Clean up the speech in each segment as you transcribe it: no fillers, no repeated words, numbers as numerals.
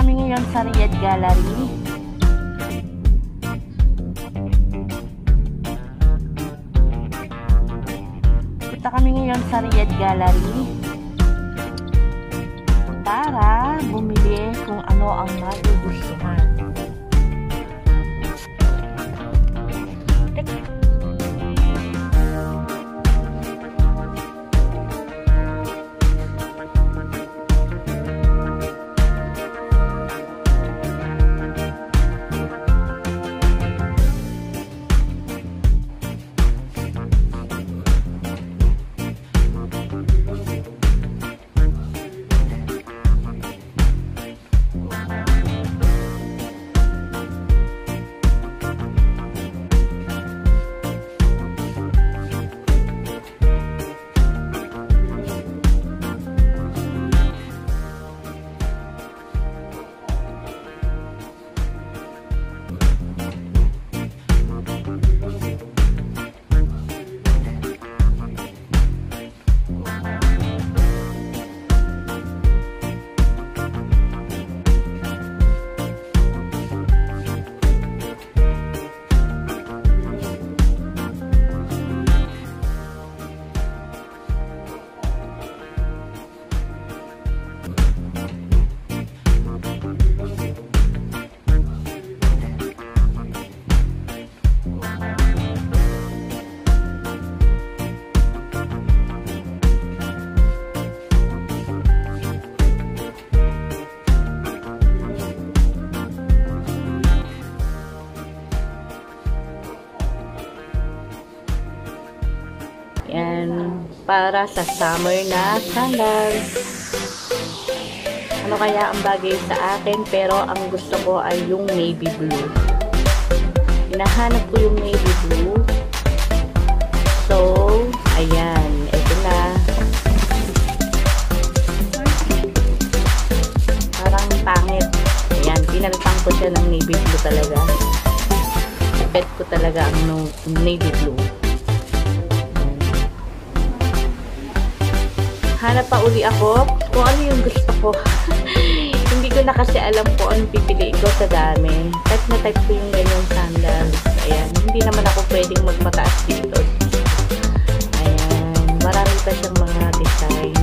kami ngayon sa Riyadh Gallery. Punta kami ngayon sa Riyadh Gallery para bumili kung ano ang magugustuhan. Yan, para sa summer na sandals. Ano kaya ang bagay sa akin, pero ang gusto ko ay yung navy blue. Hinahanap ko yung navy blue. So, ayan, ito na. Parang pangit. Ayan, pinalpang ko siya ng navy blue talaga. Bet ko talaga ang navy blue. Hanap pa uli ako kung ano yung gusto ko. Hindi ko na kasi alam kung ano pipiliin ko sa dami. Type na type ko yung ganyang sandals. Ayan. Hindi naman ako pwedeng magmataas dito. Ayan. Marami pa siyang mga design.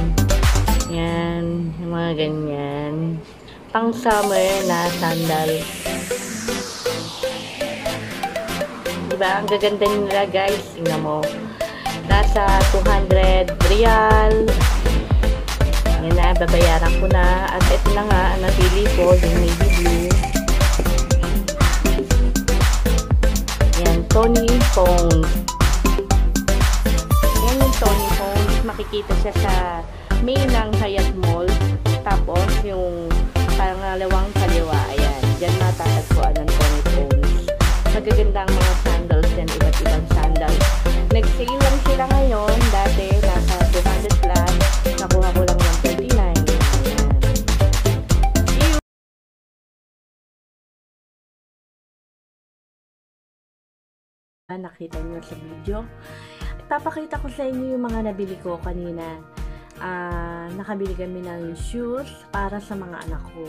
Ayan. Yung mga ganyan. Pang summer na sandals. Diba? Ang gaganda nila, guys. Tingnan mo. Nasa 200 riyal. Yan na, babayaran ko na. At ito na nga, ang napili ko, yung navy blue. Yan, Tony Phones. Yan yung Tony Phones. Makikita siya sa main ng Hyatt Mall. Tapos, yung pangalawang kaliwa. Ayan, dyan matatagpuan ng Tony Phones. Magaganda ang mga sandals yan, iba't ibang sandals. Nag-sale lang sila ngayon. Dati, nasa 200 plus. Nakuha ko lang ng 39. Ayan. Nakita nyo sa video. Ipapakita ko sa inyo yung mga nabili ko kanina. Nakabili kami ng shoes para sa mga anak ko.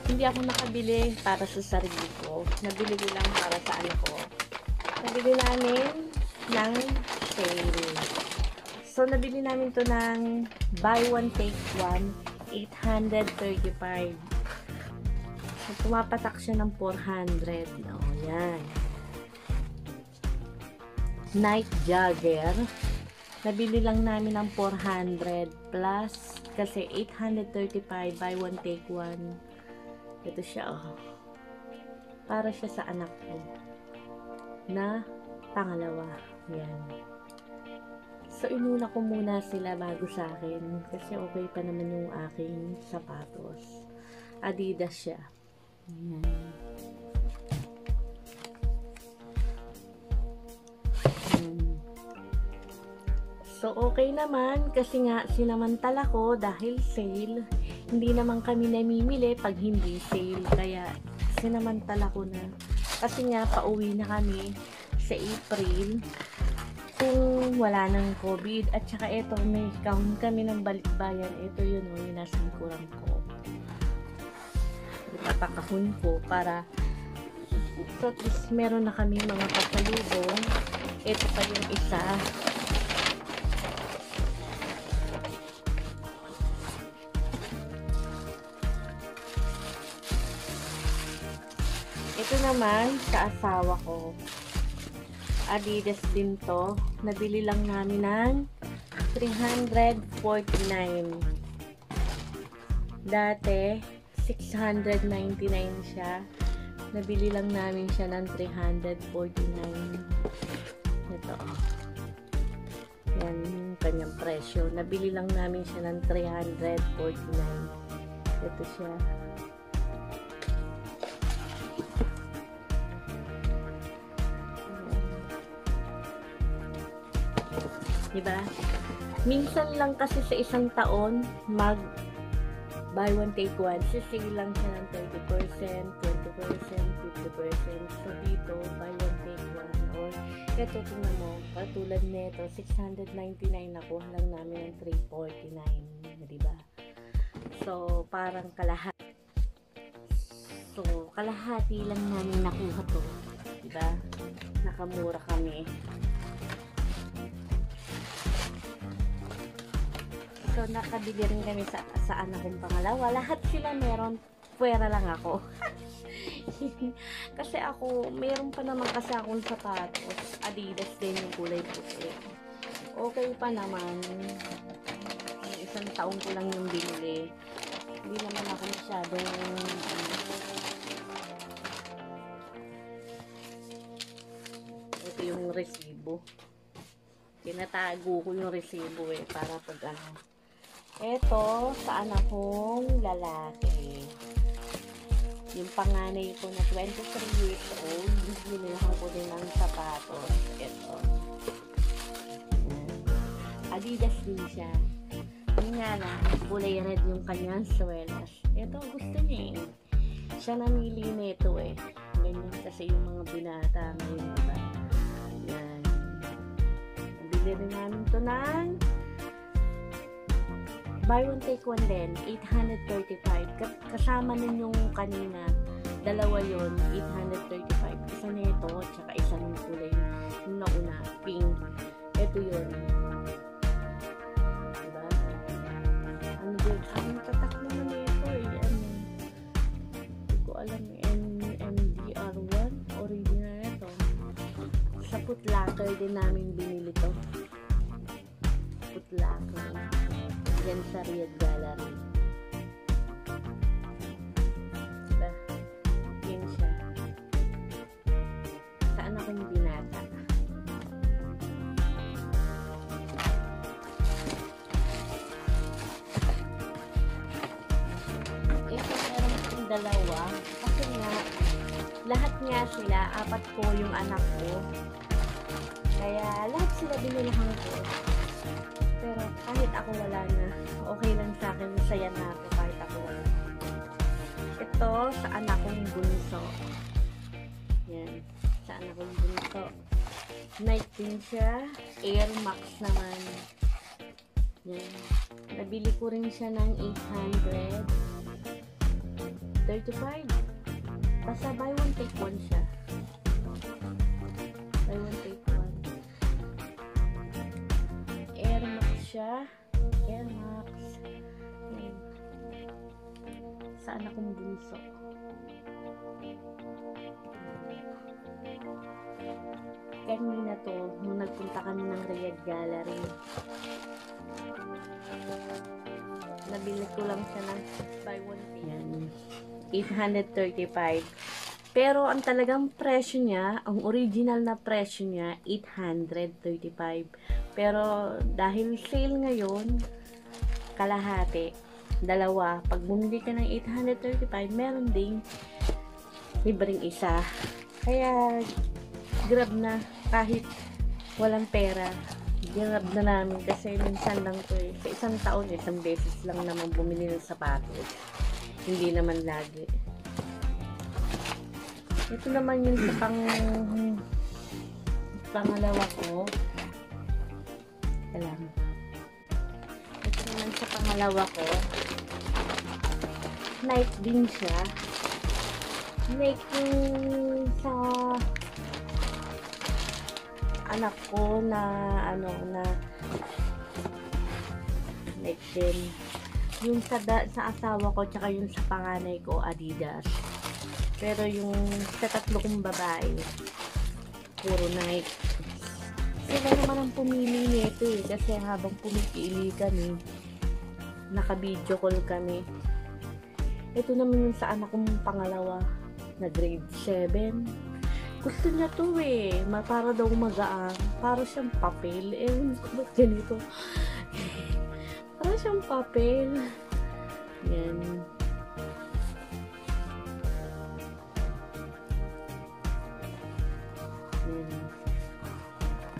Hindi ako nakabili para sa sarili ko. Nabili ko lang para sa anak ko. Nabili namin ng sale. So, nabili namin to ng buy one, take one, 835. So, pumapatak siya ng 400. No, yan. Night Jogger. Nabili lang namin ng 400 plus kasi 835 buy one, take one. Ito siya, oh. Para siya sa anak ko na pangalawa. Yan. So, inuna ko muna sila bago sa akin. Kasi okay pa naman yung aking sapatos. Adidas siya. Yan. So, okay naman. Kasi nga, sinamantala ko dahil sale. Hindi naman kami namimili pag hindi sale. Kaya, sinamantala ko na. Kasi nga, pauwi na kami sa April. Kung wala ng COVID. At saka ito, may count kami ng balikbayan. Ito yun, yung nasa kurang ko. napakahon ko para so at least meron na kami mga pasalubong. Ito pa yung isa. Ito naman sa asawa ko. Adidas din to. Nabili lang namin ng 349. Dati 699 siya. Nabili lang namin siya ng 349. Ito. Yan yung kanyang presyo. Nabili lang namin siya ng 349. Ito siya. Diba? Minsan lang kasi sa isang taon mag buy one take one. Sisig lang siya ng 30%, 20%, 50%. So dito, buy one take one. Or ito, tingnan mo, katulad nito, 699 nakuha lang namin ng 349. Diba? So, parang kalahati. So, kalahati lang namin nakuha to. Diba? Nakamura kami. So, nakabili rin kami sa anak kong pangalawa. Lahat sila meron. Pwera lang ako. Kasi ako, meron pa naman kasi akong sapatos. Adidas din yung kulay puti. Okay pa naman. Isang taong ko lang yung binili. Hindi naman ako masyadong ito yung resibo. Tinatago ko yung resibo para pag ano. Ito, sa anak kong lalaki. Yung panganay ko na 23 years old, binilahan ko din ng sapatos. Ito. Adidas din siya. Yung nga na, kulay red yung kanyang swelas. Ito, gusto niya eh. Siya namili nito eh. Ganyan kasi yung mga binata ngayon, diba? Yan. Nabili rin namin ito ng buy one take one din, 835. Kasama nun yung kanina, dalawa yun, 835. Isa nito, tsaka isa ng kulay yung nauna, pink. Ito yun. Diba? Ano din? Ang tatak naman ito eh. Ano? Hindi ko alam MDR1. Original ito. Sa Foot Locker din namin binili to. Foot Locker. Yan sa Riyadh Gallery. Diba? Yan siya. Saan akong binata? Ito meron akong dalawa. Kasi nga, lahat nga sila, 4 ko yung anak ko. Kaya lahat sila binilahan ko. Pero kahit ako wala na, okay lang sa akin, masaya na ako kahit ako wala. Ito sa anak kong bunso. Yan, sa anak kong bunso. Nike din siya, Air Max naman. Yan, nabili ko rin siya ng 835. Basta buy one take one siya. Buy one take one. Siya, Air Max. Ayan. Sa anak kong bunso. Kanina to, nung nagpunta kami ng Riyadh Gallery. Nabili ko lang siya ng buy one take. Ayan. 835. Pero ang talagang presyo niya, ang original na presyo niya, 835. Pero dahil sale ngayon, kalahati, dalawa. Pag bumili ka ng 835, meron ding libreng isa. Kaya grab na kahit walang pera. Grab na namin kasi minsan lang to eh. Sa isang taon, isang beses lang naman bumili ng sapatos. Hindi naman lagi. Ito naman yung sa pangalawa ko. Lang. Ito naman sa pangalawa ko. Nike din siya. Like yung sa anak ko na ano na like din yung sa asawa ko tsaka yung sa panganay ko Adidas. Pero yung sa tatlo kong babae puro Nike. Sila naman ang pumili nito eh, kasi habang pumipili kami naka-video call kami. Ito naman yung sa anak kong pangalawa na grade 7. Gusto niya to eh, para daw magaan, para siyang papel. Ba't ganito? Para siyang papel. Yan.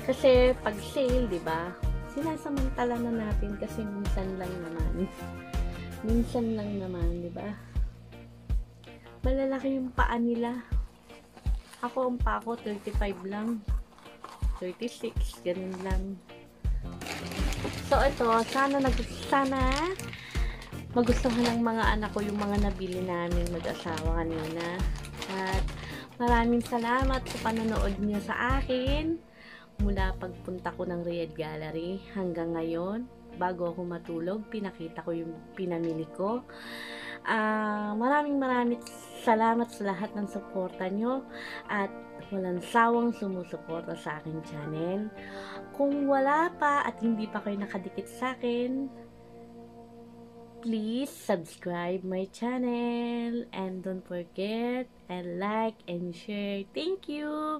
Kasi pag sale, 'di ba? Sinasamantala na natin kasi minsan lang naman. Minsan lang naman, 'di ba? Malalaki yung paa nila. Ako ang paa ko 35 lang. 36, ganun lang. So ito, sana magustuhan ng mga anak ko yung mga nabili namin mag-asawa kanina. At maraming salamat sa panonood niyo sa akin. Mula pagpunta ko ng Riyadh Gallery hanggang ngayon, bago ako matulog, pinakita ko yung pinamili ko. Maraming salamat sa lahat ng suporta nyo at walang sawang sumusuporta sa aking channel. Kung wala pa at hindi pa kayo nakadikit sa akin, please subscribe my channel and don't forget and like and share. Thank you!